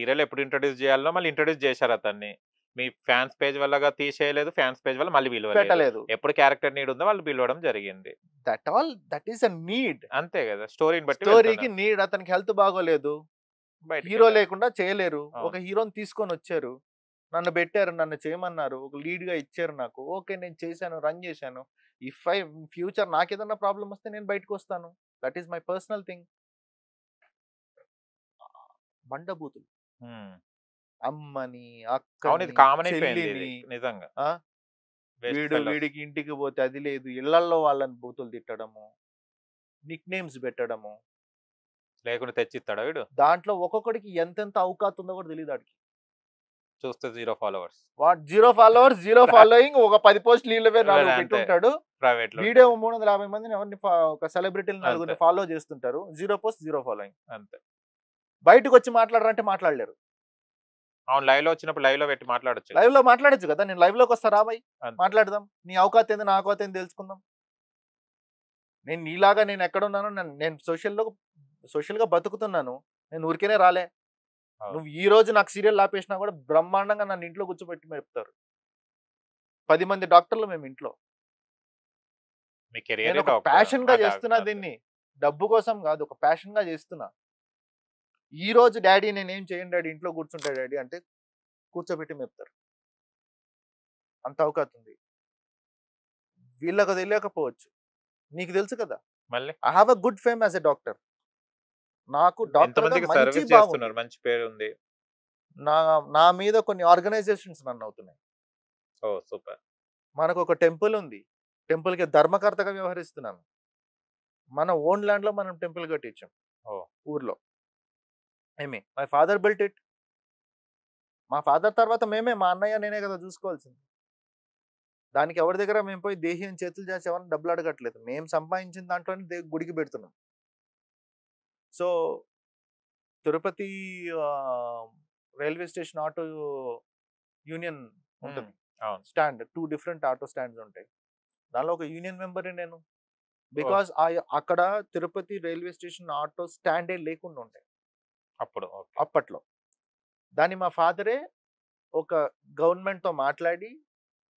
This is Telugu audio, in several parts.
సీరియల్ ఎప్పుడు ఇంట్రొడ్యూస్ జేయాలనో మళ్ళీ ఇంట్రొడ్యూస్ జేశారు అతన్ని. మీ ఫ్యాన్స్ పేజ్ వల్లగా తీసేయలేదు. ఫ్యాన్స్ పేజ్ వల్ల మళ్ళీ పిలవలేదు. పెట్టలేదు. ఎప్పుడు క్యారెక్టర్ నీడ్ ఉందో వాళ్ళు పిలవడం జరిగింది. That is a need. అంతే గదా! స్టోరీని బట్టి స్టోరీకి వెళ్తున్నారు. నీడ్. అతనికి హెల్త్ బాగోలేదు. హీరో బయటికెళ్ళాలి. లేకుండా చేయలేరు. ఒక అవును. హీరోని తీసుకొనొచ్చారు. నన్ను బెట్టారు. నన్ను చేయమన్నారు. ఒక లీడ్‌గా ఇచ్చారు నాకు. ఓకే. నేను చేశాను. రన్ చేశాను. ఇఫ్ ఐ ఫ్యూచర్ నాకేదన్నా ప్రాబ్లమ్ వస్తే నేను బయటకొస్తాను. That is my personal thing. బండబూతులు. హ్మ్. అమ్మని, అవును. ఇది అక్కని, కామన్ అయిపోయింది ఇది. చెల్లిని నిజంగా. ఆ! Best fellows. వీడికి ఇంటికి పోతే అది లేదు. ఇళ్ళల్లో వాళ్ళని బూతులు తిట్టడము. నిక్ నేమ్స్ పెట్టడము. లేకుంటే తెచ్చిత్తాడా వీడు? దాంట్లో ఒక్కొక్కడికి ఎంతెంత అవకాతుందో కూడా తెలీదు ఆడికి. చూస్తే 0 ఫాలోవర్స్. వాడు 0 ఫాలోవర్స్, 0 ఫాలోయింగ్ ఒక 10 పోస్ట్‌లు ఈళ్ళవే 4 అంతే. పెట్టుంటాడు. ప్రైవేట్‌లో వీడేమో ఉంటది. 350 మందిని ఎవరిని ఒక సెలబ్రిటీలని అంతే. నలుగురిని ఫాలో చేస్తుంటారు. 0 పోస్ట్, 0 ఫాలోయింగ్. అంతే. బయటకొచ్చి మాట్లాడరంటే మాట్లాడలేరు. అవును. లైవ్‌లో వచ్చినప్పుడు లైవ్‌లో పెట్టి మాట్లాడొచ్చుగా. లైవ్‌లో మాట్లాడొచ్చు కదా! నేను లైవ్‌లోకొస్తా రా బయ్. అంతే. మాట్లాడదాం. నీ అవకాతేంది, నా అవకాతేంది తెలుసుకుందాం. నేను నీలాగా నేను ఎక్కడున్నానో నేను సోషల్‌గా బతుకుతున్నాను. నేను ఊరికేనే రాలే. అవును. నువ్వు ఈ రోజు నాకు సీరియల్ ఆపేసినా కూడా బ్రహ్మాండంగా నన్ను ఇంట్లో కూర్చోబెట్టి మేపుతారు. 10 మంది డాక్టర్లు మేము ఇంట్లో. మీ కెరియరే నేనొక డాక్టర్. ప్యాషన్‌గా చేస్తున్నా అంతే. దీన్ని. డబ్బు కోసం గాదు. ఒక ప్యాషన్‌గా చేస్తున్నా. ఈ రోజు డ్యాడీ నేనేం చేయను డ్యాడీ ఇంట్లో కూర్చుంటా డ్యాడీ అంటే కూర్చోబెట్టి మేపుతారు. అంత అవకాతుంది. వీళ్ళకి తెలియకపోవచ్చు. నీకు తెలుసు కదా! మళ్ళీ I have a good fame as a doctor. నాకు డాక్టర్‌గా ఎంతమందికి మంచి సర్విస్ బాగుంది. చేస్తున్నారు. మంచి పేరుంది. నా నా మీద కొన్ని ఆర్గనైజేషన్స్ నన్నవుతున్నాయి. ఓహ్! సూపర్. మనకొక టెంపుల్ ఉంది. టెంపుల్‌కి ధర్మకర్తగా వ్యవహరిస్తున్నాను. మన ఓన్ ల్యాండ్‌లో మనం టెంపుల్ కట్టించాం ఓహ్! ఊర్లో. My father built it. మా ఫాదర్ తర్వాత మా అన్నయ్య నేనే కదా చూసుకోవాల్సింది. దానికి ఎవరి దగ్గర మేము పోయి దేహి అని చేతులు చాచి ఎవరిని డబ్బులు అడగట్లేదు. మేము సంపాదించిన దాంట్లోనే గుడికి పెడుతున్నాం. సో, తిరుపతి ఆహ్, రైల్వే స్టేషన్ ఆటో యూనియన్ హ్మ్. ఉంటది. అవును. స్టాండ్ 2 డిఫరెంట్ ఆటో స్టాండ్స్ ఉంటాయి. దానిలో ఒక యూనియన్ మెంబరే నేను. ఓహ్! బికాజ్ అక్కడ తిరుపతి రైల్వే స్టేషన్ ఆటో స్టాండే లేకుండా ఉండే అప్పుడు ఓకే. అప్పట్లో. దాన్ని మా ఫాదరే ఒక గవర్నమెంట్‌తో మాట్లాడి,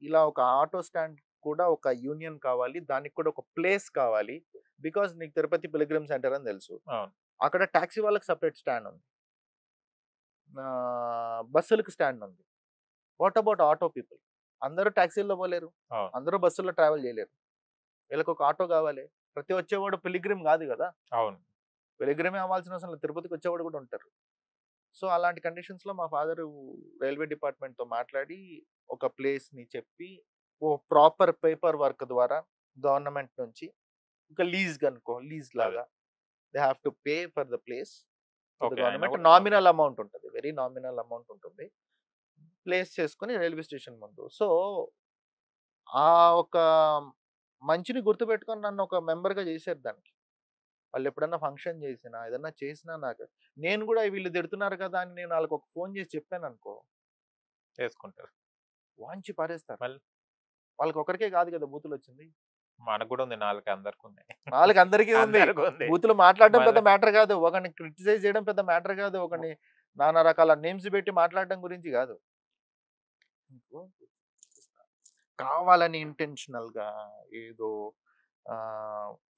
ఇలా ఒక ఆటో స్టాండ్ కూడా ఒక యూనియన్ కావాలి. దానికి కూడా ఒక ప్లేస్ కావాలి. బికాజ్ నీకు తిరుపతి పిల్గ్రిమ్ సెంటర్ అని తెలుసు. అవును. అక్కడ టాక్సీ వాళ్ళకి సెపరేట్ స్టాండ్ ఉంది. బస్సులకి స్టాండ్ ఉంది. What about auto people? అందరూ టాక్సీల్లో పోలేరు. అవును. అందరూ బస్సుల్లో ట్రావెల్ చేయలేరు. వీళ్ళకొక ఆటో కావాలి. ప్రతి వచ్చేవాడు పిల్గ్రిమ్ కాదు గదా! అవును. పిల్గ్రిమే అవ్వాల్సిన అవసరం లేదు. తిరుపతికి వచ్చేవాడు కూడా ఉంటారు. సో, అలాంటి కండిషన్స్‌లో మా ఫాదరు రైల్వే డిపార్ట్‌మెంట్‌తో మాట్లాడి, ఒక ప్లేస్‌ని చెప్పి, ఓ ప్రాపర్ పేపర్ వర్క్ ద్వారా గవర్నమెంట్ నుంచి ఒక లీజ్‌గనుకో లీజ్ అదే. లాగా they have to pay for the place to the okay. అయినా గవర్నమెంట్. గూడా ఓకే. నామినల్ అమౌంట్ ఉంటది. వెరీ నామినల్ అమౌంట్ ఉంటుంది. ప్లేస్ చేసుకొని రైల్వే స్టేషన్ ముందు. సో, ఆ ఒక మంచిని గుర్తుపెట్టుకొని నన్ను ఒక మెంబర్‌గా చేశారు దానికి. వాళ్ళెప్పుడన్నా ఫంక్షన్ చేసినా, ఏదన్నా చేసినా నాకు నేను గూడా వీళ్ళు తిడుతున్నారు కదా! అని నేను ఆళ్ళకొక ఫోన్ చేసి చెప్పాననుకో, చేసుకుంటారు. వాంచి పారేస్తారు. మళ్ళీ వాళ్ళకొక్కడికే కాదు కదా బూతులొచ్చింది. మనకు గూడా ఉంది. నాలుక అందరికుంది. వాళ్ళకందరికీ ఉంది. అందరికుంది. బూతులు మాట్లాడడం పెద్ద మళ్ళా మ్యాటర్ కాదు. ఒకడిని క్రిటిసైజ్ చేయడం పెద్ద మ్యాటర్ కాదు. ఒకడిని నానా రకాల నేమ్స్ పెట్టి మాట్లాడడం గురించి గాదు. నీకు కావాలని ఇంటెన్షనల్‌గా ఏదో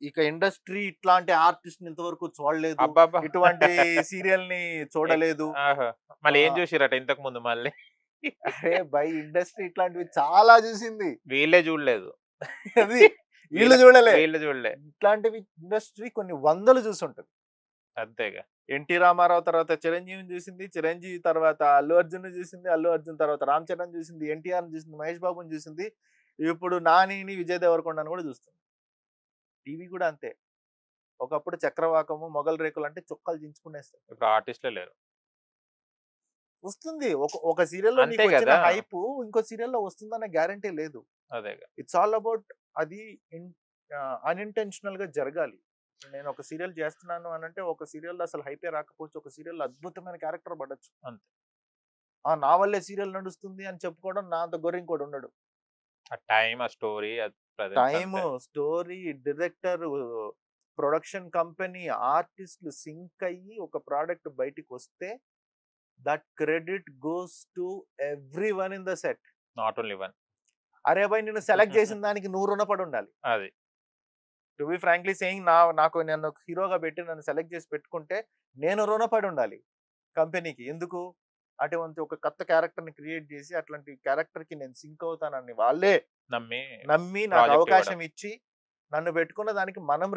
ఇక ఇండస్ట్రీ ఇట్లాంటి ఆర్టిస్ట్‌ని ఇంతవరకు చూడలేదు. అబ్బబ్బా! ఇటువంటి సీరియల్‌ని ఎక్ చూడలేదు. ఆహా! మళ్ళీ ఏం ఆహ్, జూషిర్రట ఇంతకు ముందు మళ్ళీ? అరే భయ్! ఇండస్ట్రీ ఇట్లాంటివి చాలా చూసింది. వీళ్ళే జూడలేదు. అది వీళ్ళు చూడలే. వీళ్ళు జూడలే. ఇట్లాంటివి ఇండస్ట్రీ కొన్ని వందలు చూసుంటది. అంతేగా. 'ఎన్టీ రామారావు' తర్వాత 'చిరంజీవిని' చూసింది. 'చిరంజీవి' తర్వాత 'అల్లు అర్జున్‌ని' చూసింది. 'అల్లు అర్జున్' తర్వాత 'రామ్ చరణ్' చూసింది. 'ఎన్టీఆర్‌ని' చూసింది. 'మహేష్ బాబుని' చూసింది. ఇప్పుడు 'నానిని', 'విజయ్ దేవరకొండని' కూడా చూస్తుంది. టీవీ కూడా అంతే. ఒకప్పుడు 'చక్రవాకము', 'మొగల్ రేకులు' అంటే చొక్కాలు చించుకునేస్తాయి. ఇప్పుడు ఆర్టిస్ట్‌లే లేరు. వస్తుంది. ఒక సీరియల్‌లో అంతే నీకొచ్చిన గదా! హైపు ఇంకో సీరియల్‌లో వస్తుందన్న గ్యారంటీ లేదు. అదేగా. ఇట్స్ ఆల్ అబౌట్ అది అన్‌ఇంటెన్షనల్‌గా జరగాలి. నేను ఒక సీరియల్ చేస్తున్నాను అనంటే, ఒక సీరియల్‌లో అసలు హైపే రాకపోవచ్చు. ఒక సీరియల్‌లో అద్భుతమైన క్యారెక్టర్ పడొచ్చు. అంతే. నా వల్లే సీరియల్ నడుస్తుంది అని చెప్పుకోవడం నా అంత గొర్రె ఇంకోడుండడు. ఆ టైమ్, ఆ స్టోరీ, ఆ ప్రెజెన్స్ టైము, అంతే. స్టోరీ, డైరెక్టరు, ప్రొడక్షన్ కంపెనీ, ఆర్టిస్ట్‌లు సింక్ అయ్యి ఒక ప్రొడక్ట్ బయటికొస్తే that credit goes to everyone in the set. Not only one. అరే భాయ్ నిన్ను సెలెక్ట్ చేసిన దానికి నువ్వు రుణపడి ఉండాలి. అది. టు బి ఫ్రాంక్లీ సేయింగ్ నాకు నన్ను హీరోగా పెట్టి నన్ను సెలెక్ట్ చేసి పెట్టుకుంటే నేను రుణపడి ఉండాలి కంపెనీకి. ఎందుకు? అటువంటి ఒక కొత్త క్యారెక్టర్ని క్రియేట్ చేసి అట్లాంటి క్యారెక్టర్కి నేను సింక్ అవుతానని వాళ్ళే నమ్మి నమ్మి నాకు ప్రాజెక్ట్ అవకాశం ఇవ్వడం. ఇచ్చి నన్ను పెట్టుకున్న దానికి మనం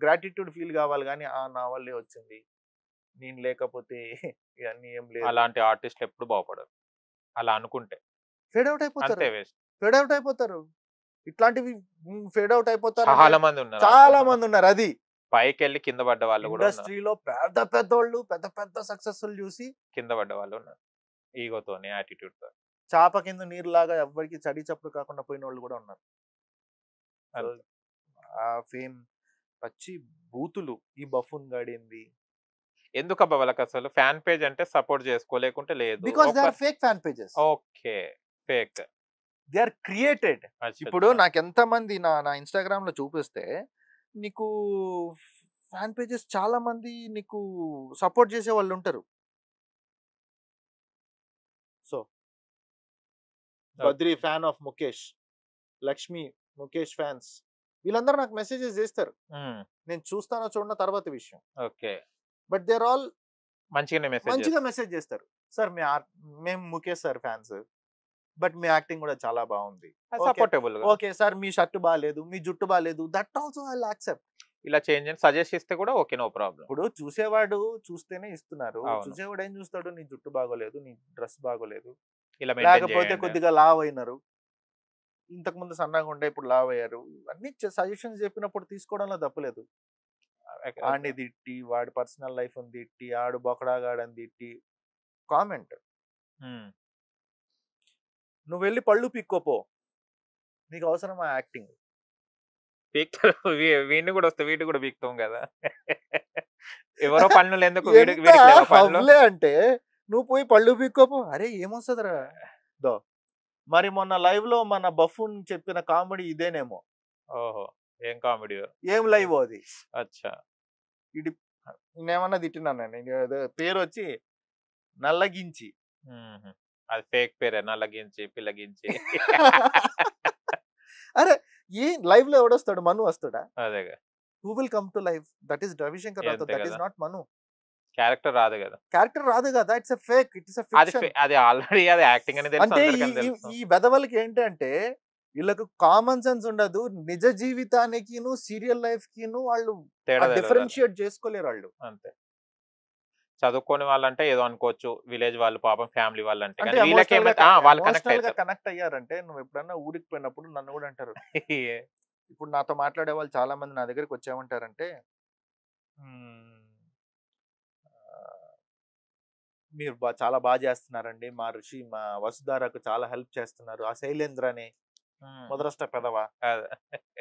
గ్రాటిట్యూడ్ ఫీల్ కావాలి. కానీ నా వల్లే వచ్చింది, నేను లేకపోతే ఇవన్నీ ఏం లేదు. అలాంటి ఆర్టిస్టులు ఎప్పుడు బాగుపడరు. అలా అనుకుంటే ఫేడ్ అవుట్ అయిపోతారు, అంతే వేస్ట్. ఫేడ్ అవుట్ అయిపోతారు. ఇట్లాంటివి ఫేడ్ అవుట్ అయిపోతారు. చాలా మంది ఉన్నారు. చాలా మంది ఉన్నారు. అది పైకి వెళ్ళి కింద పడ్డ వాళ్ళు కూడా ఉన్నారు. ఇండస్ట్రీలో పెద్ద పెద్దోళ్ళు పెద్ద పెద్ద సక్సెస్ఫుల్ చూసి కింద పడ్డ వాళ్ళు ఉన్నారు. ఈగోతోని, యాటిట్యూడ్ తో. చాప కింద నీరులాగా ఎవ్వరికి చడి చప్పుడు కాకుండా పోయిన వాళ్ళు కూడా ఉన్నారు. అంతే. ఆ ఫేమ్ పచ్చి బూతులు ఈ బఫూన్ గాడింది. ఎందుకబ్బా వాళ్ళకి అసలు ఫ్యాన్ పేజ్ అంటే సపోర్ట్ చేసుకోలేకుంటే లేదు. Because they are fake fan pages. Okay, fake. They are created. ఇప్పుడు నాకు ఎంత మంది నా ఇన్స్టాగ్రామ్ లో చూపిస్తే నీకు ఫ్యాన్ పేజెస్ చాలా మంది నీకు సపోర్ట్ చేసే వాళ్ళు ఉంటారు. So Badri fan of Mukesh, Lakshmi Mukesh fans, వీళ్ళందరూ నాకు మెసేజెస్ చేస్తారు. నేను చూస్తానో చూడనో తర్వాత విషయం. ఓకే, బట్ దేర్ ఆల్ మంచిగానే మంచిగా మెసేజ్ చేస్తారు. సార్ మేము Mukesh sir fans, but me acting కూడా చాలా బాగుంది. సపోర్టబుల్. ఓకే సార్ మీ షర్ట్ బాగాలేదు, మీ జుట్టు బాగాలేదు, దట్ ఆల్సో ఐ యాక్సెప్ట్. ఇలా చేంజ్ అని సజెస్ట్ ఇస్తే కూడా ఓకే, నో ప్రాబ్లం. ఇప్పుడు చూసేవాడు చూస్తేనే ఇస్తున్నారు. అవును. చూసేవాడు ఏం చూస్తాడు? నీ జుట్టు బాగోలేదు, నీ డ్రెస్ బాగోలేదు, ఇలా మెయింటైన్ లేకపోతే చేయండి. కొద్దిగా లావ్ అయినారు, ఇంతకు ముందు సన్నగా ఉండే ఇప్పుడు లావ్ అయ్యారు, అన్ని సజెషన్స్ చెప్పినప్పుడు తీసుకోవడంలో తప్పలేదు. ఆడిని తిట్టి, వాడి పర్సనల్ లైఫ్ అని తిట్టి, ఆడు బొకడాగాడని తిట్టి కామెంట్. నువ్వు వెళ్ళి పళ్ళు పిక్కోపో, నీకు అవసరమా యాక్టింగ్? వీడిని కూడా వస్తే వీటి కూడా పీక్తాం కదా. ఎవరో పనులు ఎందుకు హవ్లే అంటే నువ్వు పోయి పళ్ళు పిక్కోపో. అరే ఏమొస్తుందిరా దో. మరి మొన్న లైవ్ లో మన బఫూన్ చెప్పిన కామెడీ ఇదేనేమో. ఓహో, ఏం కామెడీ? ఏం లైవ్ అది? అచ్చా, ఇది నేనేమన్నా తిట్టినాను నేను, పేరు వచ్చి నల్లగించి. అది ఫేక్ పేరే, నల్లగించి పిల్లగించి. అరే ఏ లైవ్ లో ఎవడొస్తాడు? మను వస్తాడా? అదేగా. Who will come to live? That is Ravishankar Rathod, that is not Manu. Character రాదు కదా. క్యారెక్టర్ రాదు కదా, it's a fake, it's a అది ఫిక్షన్. అది ఆల్రెడీ అది యాక్టింగ్ అని తెలుసు, అంటే అందరికీ తెలుసు. ఈ వెదవలకి ఏంటంటే వీళ్ళకు కామన్ సెన్స్ ఉండదు. నిజ జీవితానికి సీరియల్ లైఫ్ కి వాళ్ళు తేడా తెలియదు. డిఫరెన్షియేట్ చేసుకోలేరు వాళ్ళు. అంతే. చదువుకోని వాళ్ళంటే ఏదో అనుకోవచ్చు, విలేజ్ వాళ్ళు పాపం ఫ్యామిలీ వాళ్ళు అంటే. అంటే వీళ్ళకి వాళ్ళు కనెక్ట్ ఎమోషనల్ గా అవుతారు. కనెక్ట్ అయ్యారంటే నువ్వు ఎప్పుడన్నా ఊరికి పోయినప్పుడు నన్ను కూడా అంటారు. ఇప్పుడు నాతో మాట్లాడే వాళ్ళు చాలా మంది నా దగ్గరికి వచ్చేమంటారంటే, మీరు చాలా బాగా చేస్తున్నారండి, మా ఋషి మా వసుధారకు చాలా హెల్ప్ చేస్తున్నారు, ఆ శైలేంద్రని మొదలష్ట పెదవా అదే.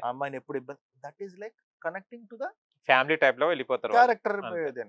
ఆ అమ్మాయిని ఎప్పుడు ఇబ్బంది. That is like connecting to the family type లో వెళ్ళిపోతారు వాళ్ళు. క్యారెక్టర్. అంతే.